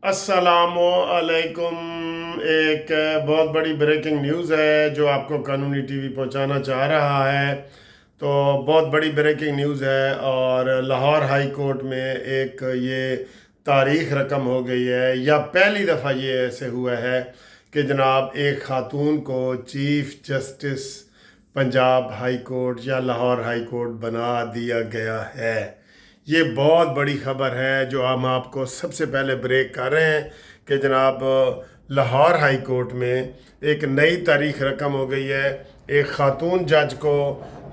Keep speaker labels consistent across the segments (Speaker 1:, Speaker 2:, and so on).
Speaker 1: अस्सलाम वालेकुम। एक बहुत बड़ी ब्रेकिंग न्यूज़ है जो आपको कानूनी टीवी पहुंचाना चाह रहा है। तो बहुत बड़ी ब्रेकिंग न्यूज़ है और लाहौर हाई कोर्ट में एक ये तारीख रकम हो गई है, या पहली दफ़ा ये ऐसे हुआ है कि जनाब एक ख़ातून को chief justice Punjab high court या लाहौर हाई कोर्ट बना दिया गया है। ये बहुत बड़ी ख़बर है जो हम आपको सबसे पहले ब्रेक कर रहे हैं कि जनाब लाहौर हाई कोर्ट में एक नई तारीख रकम हो गई है। एक ख़ातून जज को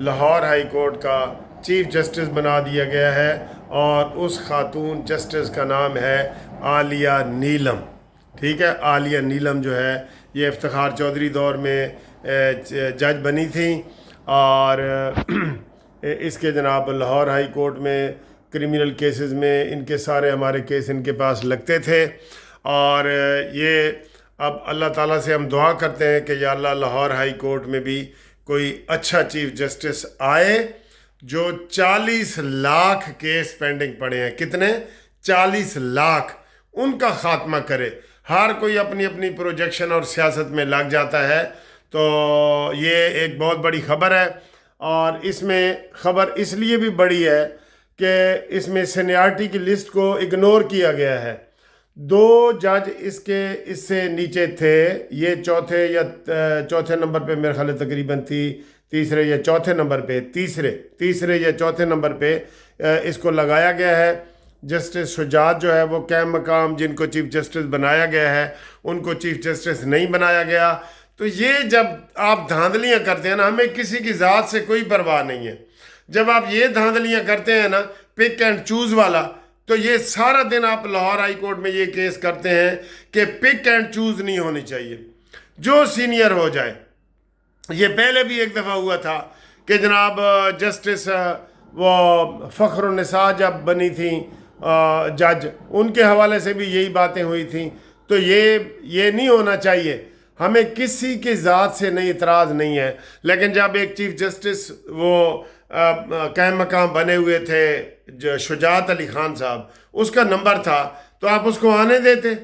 Speaker 1: लाहौर हाई कोर्ट का चीफ जस्टिस बना दिया गया है और उस ख़ातून जस्टिस का नाम है आलिया नीलम। ठीक है, आलिया नीलम जो है ये इफ्तिखार चौधरी दौर में जज बनी थी और इसके जनाब लाहौर हाई कोर्ट में क्रिमिनल केसेस में इनके सारे हमारे केस इनके पास लगते थे। और ये अब अल्लाह ताला से हम दुआ करते हैं कि या अल्लाह लाहौर हाई कोर्ट में भी कोई अच्छा चीफ जस्टिस आए जो 40 लाख केस पेंडिंग पड़े हैं। कितने? 40 लाख। उनका ख़ात्मा करे। हर कोई अपनी अपनी प्रोजेक्शन और सियासत में लग जाता है। तो ये एक बहुत बड़ी ख़बर है और इसमें ख़बर इसलिए भी बड़ी है कि इसमें सीनियरिटी की लिस्ट को इग्नोर किया गया है। 2 जज इससे नीचे थे। ये चौथे नंबर पे मेरे ख्याल तकरीबन थी, तीसरे या चौथे नंबर पे, तीसरे या चौथे नंबर पे इसको लगाया गया है। जस्टिस शुजात जो है वो कैम मकाम जिनको चीफ जस्टिस बनाया गया है उनको चीफ जस्टिस नहीं बनाया गया। तो ये जब आप धांधलियाँ करते हैं ना, हमें किसी की ज़ात से कोई परवाह नहीं है। जब आप ये धांधलियाँ करते हैं ना, पिक एंड चूज़ वाला, तो ये सारा दिन आप लाहौर हाई कोर्ट में ये केस करते हैं कि पिक एंड चूज़ नहीं होनी चाहिए, जो सीनियर हो जाए। ये पहले भी एक दफ़ा हुआ था कि जनाब जस्टिस वो फ़ख्रुन्निसा जब बनी थी जज, उनके हवाले से भी यही बातें हुई थी। तो ये नहीं होना चाहिए। हमें किसी की ज़ात से नहीं इतराज़ नहीं है, लेकिन जब एक चीफ जस्टिस वो कायम मकाम बने हुए थे जो शुजात अली खान साहब, उसका नंबर था तो आप उसको आने देते।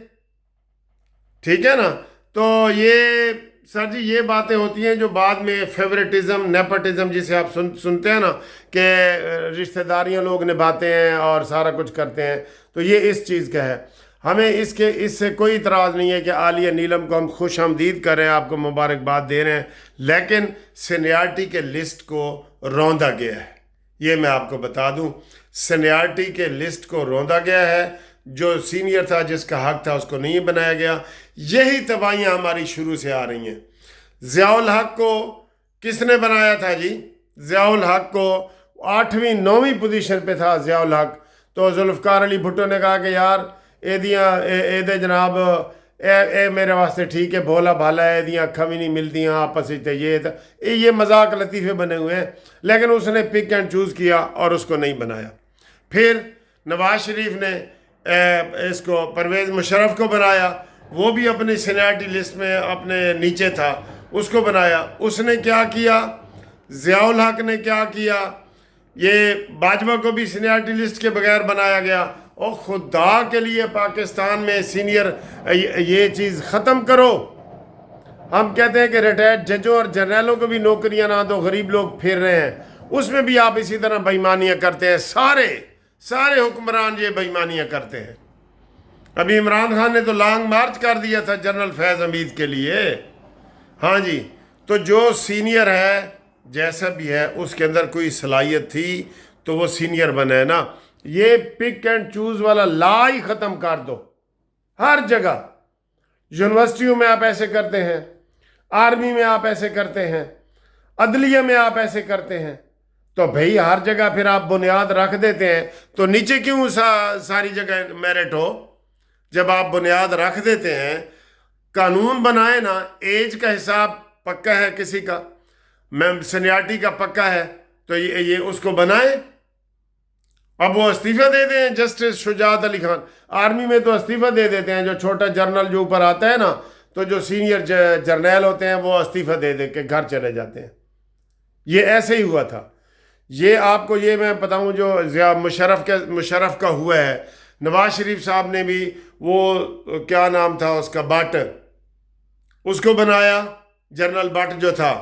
Speaker 1: ठीक है ना। तो ये सर जी ये बातें होती हैं जो बाद में फेवरेटिज्म, नेपोटिज्म जिसे आप सुनते हैं ना कि रिश्तेदारियां लोग निभाते हैं और सारा कुछ करते हैं, तो ये इस चीज़ का है। हमें इससे कोई इतराज़ नहीं है कि आलिया नीलम को हम खुश आमदीद कर रहे हैं, आपको मुबारकबाद दे रहे हैं, लेकिन सीनियरिटी के लिस्ट को रौंदा गया है। ये मैं आपको बता दूं, सीनियरिटी के लिस्ट को रौंदा गया है। जो सीनियर था, जिसका हक था, उसको नहीं बनाया गया। यही तबाहियाँ हमारी शुरू से आ रही हैं। ज़ियाउल हक को किसने बनाया था जी? ज़ियाउल हक को 8वीं 9वीं पोजीशन पे था ज़ियाउल हक। तो जुल्फ़कार अली भुट्टो ने कहा कि यार एदे जनाब ए मेरे वास्ते ठीक है, भोला भाला है, एदियाँ अखा भी नहीं मिलदियाँ आपस में, ये मजाक लतीफ़े बने हुए हैं। लेकिन उसने पिक एंड चूज़ किया और उसको नहीं बनाया। फिर नवाज शरीफ ने इसको परवेज़ मुशर्रफ को बनाया, वो भी अपनी सीनियरिटी लिस्ट में अपने नीचे था, उसको बनाया। उसने क्या किया? ज़ियाउल हक ने क्या किया? ये बाजवा को भी सीनियरिटी लिस्ट के बगैर बनाया गया। और खुदा के लिए पाकिस्तान में सीनियर ये चीज़ ख़त्म करो। हम कहते हैं कि रिटायर्ड जजों और जर्नलों को भी नौकरियां ना दो, गरीब लोग फिर रहे हैं, उसमें भी आप इसी तरह बेईमानियां करते हैं। सारे हुक्मरान ये बेईमानियां करते हैं। अभी इमरान खान ने तो लॉन्ग मार्च कर दिया था जनरल फैज़ हमीद के लिए। हाँ जी, तो जो सीनियर है जैसा भी है उसके अंदर कोई सलाहियत थी तो वो सीनियर बने है ना। ये पिक एंड चूज़ वाला ला ही ख़त्म कर दो। हर जगह यूनिवर्सिटियों में आप ऐसे करते हैं, आर्मी में आप ऐसे करते हैं, अदलिया में आप ऐसे करते हैं। तो भाई हर जगह फिर आप बुनियाद रख देते हैं तो नीचे क्यों सारी जगह मेरिट हो? जब आप बुनियाद रख देते हैं, कानून बनाए ना, एज का हिसाब पक्का है किसी का, सीनियरिटी का पक्का है, तो ये उसको बनाए। अब वो इस्तीफ़ा दे दें जस्टिस शुजात अली खान। आर्मी में तो इस्तीफ़ा दे देते हैं, जो छोटा जर्नल जो ऊपर आता है ना, तो जो सीनियर जर्नल होते हैं वो इस्तीफ़ा दे दे के घर चले जाते हैं। ये ऐसे ही हुआ था। ये आपको ये मैं बताऊं जो मुशर्रफ का हुआ है, नवाज शरीफ साहब ने भी وہ کیا نام تھا اس کا، بٹ، اس کو بنایا، جنرل بٹ جو تھا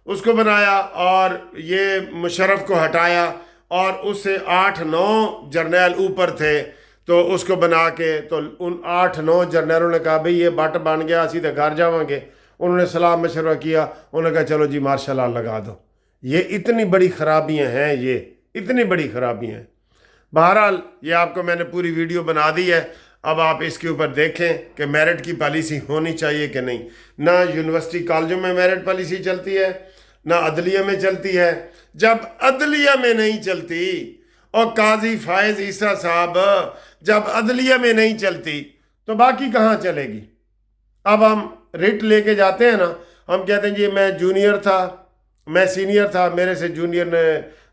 Speaker 1: اس کو بنایا، اور یہ مشرف کو ہٹایا، اور اس سے 8-9 جرنیل اوپر تھے، تو اس کو بنا کے تو ان 8-9 جرنیلوں نے کہا بھئی یہ بٹ بن گیا، اسی تے گھر جاواں گے۔ انہوں نے سلام مشورہ کیا، انہوں نے کہا چلو جی مارشل لا لگا دو۔ یہ اتنی بڑی خرابیاں ہیں، یہ اتنی بڑی خرابیاں ہیں۔ بہرحال یہ آپ کو میں نے پوری ویڈیو بنا دی ہے، اب آپ اس کے اوپر دیکھیں کہ میرٹ کی پالیسی ہونی چاہیے کہ نہیں۔ نہ یونیورسٹی کالجوں میں میرٹ پالیسی چلتی ہے، نہ عدلیہ میں چلتی ہے۔ جب عدلیہ میں نہیں چلتی، اور قاضی فائز عیسیٰ صاحب جب عدلیہ میں نہیں چلتی تو باقی کہاں چلے گی؟ اب ہم ریٹ لے کے جاتے ہیں نا، ہم کہتے ہیں جی میں جونیئر تھا، میں سینئر تھا، میرے سے جونیئر نے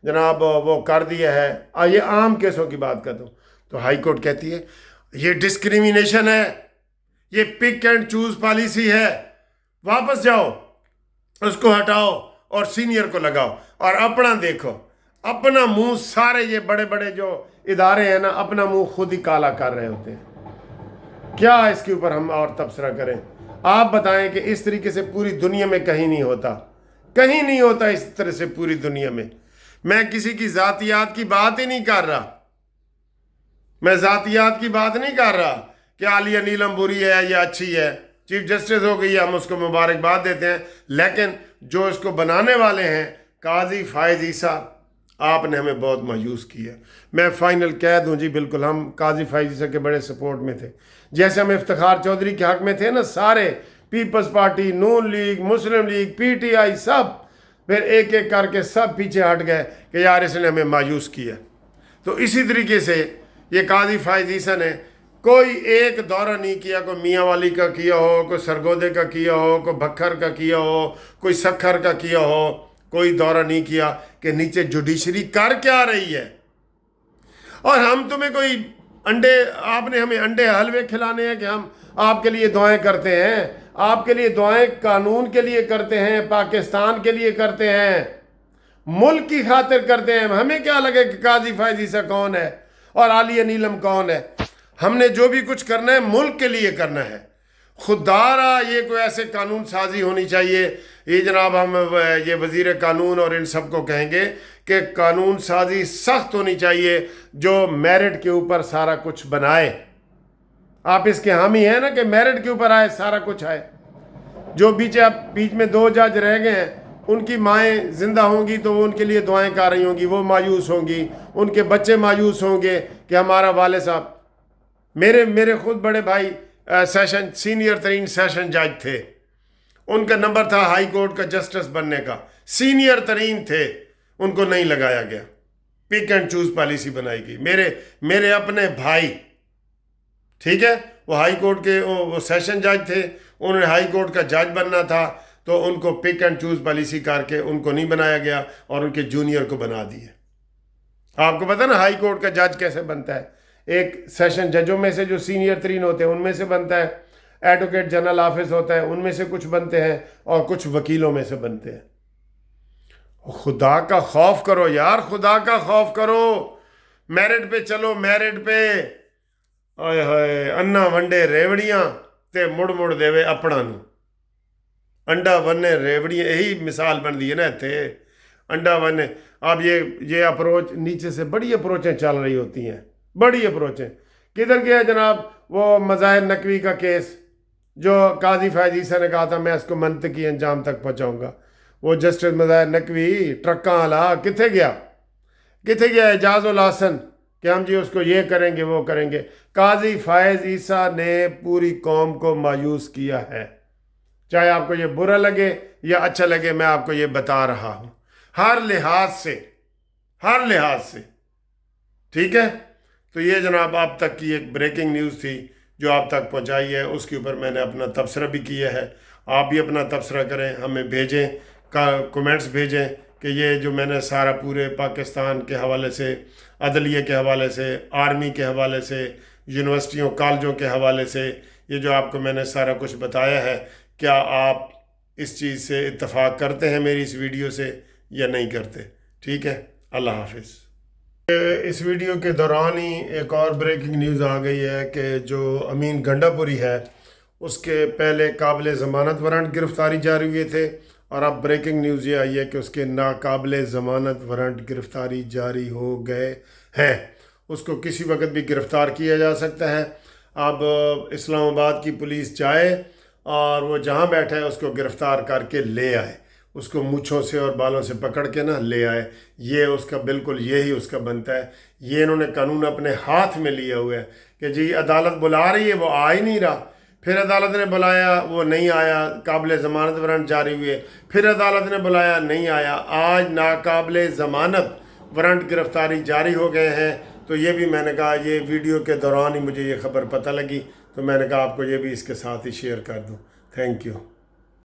Speaker 1: جناب وہ کر دیا ہے۔ یہ عام کیسوں کی بات کرتا ہوں، تو ہائی کورٹ کہتی ہے یہ ڈسکریمنیشن ہے، یہ پک اینڈ چوز پالیسی ہے، واپس جاؤ، اس کو ہٹاؤ اور سینئر کو لگاؤ، اور اپنا دیکھو، اپنا منہ، سارے یہ بڑے بڑے جو ادارے ہیں نا اپنا منہ خود ہی کالا کر رہے ہوتے ہیں۔ کیا اس کے اوپر ہم اور تبصرہ کریں؟ آپ بتائیں کہ اس طریقے سے پوری دنیا میں کہیں نہیں ہوتا، کہیں نہیں ہوتا اس طرح سے پوری دنیا میں۔ میں کسی کی ذاتیات کی بات ہی نہیں کر رہا، میں ذاتیات کی بات نہیں کر رہا کہ عالیہ نیلم بری ہے یا اچھی ہے، چیف جسٹس ہو گئی، ہم اس کو مبارکباد دیتے ہیں، لیکن جو اس کو بنانے والے ہیں قاضی فائز عیسیٰ، آپ نے ہمیں بہت مایوس کیا۔ میں فائنل کہہ دوں جی، بالکل ہم قاضی فائز عیسیٰ کے بڑے سپورٹ میں تھے، جیسے ہم افتخار چودھری کے حق میں تھے نا، سارے Peoples Party, Noon League, Muslim League, P T I, سب پھر ایک ایک کر کے سب پیچھے ہٹ گئے کہ یار اس نے ہمیں مایوس کیا۔ تو اسی طریقے سے یہ قاضی فائز عیسیٰ نے کوئی ایک دورہ نہیں کیا، کوئی میاں والی کا کیا ہو، کوئی سرگودے کا کیا ہو، کوئی بکھر کا کیا ہو، کوئی سکھر کا کیا ہو، کوئی دورہ نہیں کیا کہ نیچے جوڈیشری کر کیا رہی ہے۔ اور ہم تمہیں کوئی انڈے، آپ نے ہمیں انڈے حلوے کھلانے ہیں کہ ہم آپ کے لیے دعائیں کرتے ہیں؟ آپ کے لیے دعائیں قانون کے لیے کرتے ہیں، پاکستان کے لیے کرتے ہیں، ملک کی خاطر کرتے ہیں۔ ہمیں کیا لگے کہ قاضی فائز عیسیٰ کون ہے اور عالیہ نیلم کون ہے؟ ہم نے جو بھی کچھ کرنا ہے ملک کے لیے کرنا ہے۔ خدا را یہ کوئی ایسے قانون سازی ہونی چاہیے، یہ جناب ہم یہ وزیر قانون اور ان سب کو کہیں گے کہ قانون سازی سخت ہونی چاہیے جو میرٹ کے اوپر سارا کچھ بنائے۔ آپ اس کے حامی ہیں نا کہ میرٹ کے اوپر آئے، سارا کچھ آئے۔ جو بیچ میں 2 جج رہ گئے ہیں، ان کی مائیں زندہ ہوں گی تو وہ ان کے لیے دعائیں کر رہی ہوں گی، وہ مایوس ہوں گی، ان کے بچے مایوس ہوں گے کہ ہمارا والد صاحب، میرے خود بڑے بھائی سیشن سینئر ترین سیشن جج تھے، ان کا نمبر تھا ہائی کورٹ کا جسٹس بننے کا، سینئر ترین تھے، ان کو نہیں لگایا گیا، پک اینڈ چوز پالیسی بنائی گئی۔ میرے اپنے بھائی، ٹھیک ہے، وہ ہائی کورٹ کے وہ سیشن جج تھے، انہوں نے ہائی کورٹ کا جج بننا تھا تو ان کو پک اینڈ چوز پالیسی کر کے ان کو نہیں بنایا گیا اور ان کے جونیئر کو بنا دیے۔ آپ کو پتہ نا ہائی کورٹ کا جج کیسے بنتا ہے؟ ایک سیشن ججوں میں سے جو سینئر ترین ہوتے ہیں ان میں سے بنتا ہے، ایڈوکیٹ جنرل آفس ہوتا ہے ان میں سے کچھ بنتے ہیں، اور کچھ وکیلوں میں سے بنتے ہیں۔ خدا کا خوف کرو یار، خدا کا خوف کرو، میرٹ پہ چلو، میرٹ پہ۔ آئے ہائے، انا ونڈے ریوڑیاں تے مڑ دے اپنا نو، انڈا وننے ریوڑیاں، یہی مثال بن دی ہے نا اتنے، انڈا وننے۔ اب یہ اپروچ نیچے سے بڑی اپروچیں چل رہی ہوتی ہیں، بڑی اپروچیں۔ کدھر گیا جناب وہ مظاہر نقوی کا کیس جو قاضی فائز عیسیٰ نے کہا تھا میں اس کو منطقی انجام تک پہنچاؤں گا؟ وہ جسٹس مظاہر نقوی ٹرکاں والا کتنے گیا اعجاز الحسن کہ ہم جی اس کو یہ کریں گے وہ کریں گے۔ قاضی فائز عیسیٰ نے پوری قوم کو مایوس کیا ہے، چاہے آپ کو یہ برا لگے یا اچھا لگے، میں آپ کو یہ بتا رہا ہوں، ہر لحاظ سے، ٹھیک ہے۔ تو یہ جناب آپ تک کی ایک بریکنگ نیوز تھی جو آپ تک پہنچائی ہے، اس کے اوپر میں نے اپنا تبصرہ بھی کیا ہے۔ آپ بھی اپنا تبصرہ کریں، ہمیں بھیجیں، کومنٹس بھیجیں کہ یہ جو میں نے سارا پورے پاکستان کے حوالے سے، عدلیہ کے حوالے سے، آرمی کے حوالے سے، یونیورسٹیوں کالجوں کے حوالے سے، یہ جو آپ کو میں نے سارا کچھ بتایا ہے، کیا آپ اس چیز سے اتفاق کرتے ہیں میری اس ویڈیو سے یا نہیں کرتے؟ ٹھیک ہے، اللہ حافظ۔ इस वीडियो के दौरान ही एक और ब्रेकिंग न्यूज़ आ गई है कि जो अमीन गंडापुरी है उसके पहले काबिल ज़मानत वारंट गिरफ़्तारी जारी हुए थे, और अब ब्रेकिंग न्यूज़ ये आई है कि उसके नाकाबिल ज़मानत वारंट गिरफ़्तारी जारी हो गए हैं। उसको किसी वक्त भी गिरफ़्तार किया जा सकता है। अब इस्लामाबाद की पुलिस जाए और वो जहाँ बैठा है उसको गिरफ़्तार करके ले आए, उसको मूँछों से और बालों से पकड़ के ना ले आए। ये उसका बिल्कुल यही उसका बनता है। ये इन्होंने कानून अपने हाथ में लिया हुआ है कि जी अदालत बुला रही है, वो आ ही नहीं रहा, फिर अदालत ने बुलाया वो नहीं आया, काबिल ज़मानत वारंट जारी हुए, फिर अदालत ने बुलाया नहीं आया, आज नाकाबिल ज़मानत वारंट गिरफ़्तारी जारी हो गए हैं। तो ये भी मैंने कहा, ये वीडियो के दौरान ही मुझे ये ख़बर पता लगी, तो मैंने कहा आपको ये भी इसके साथ ही शेयर कर दूँ। Thank you.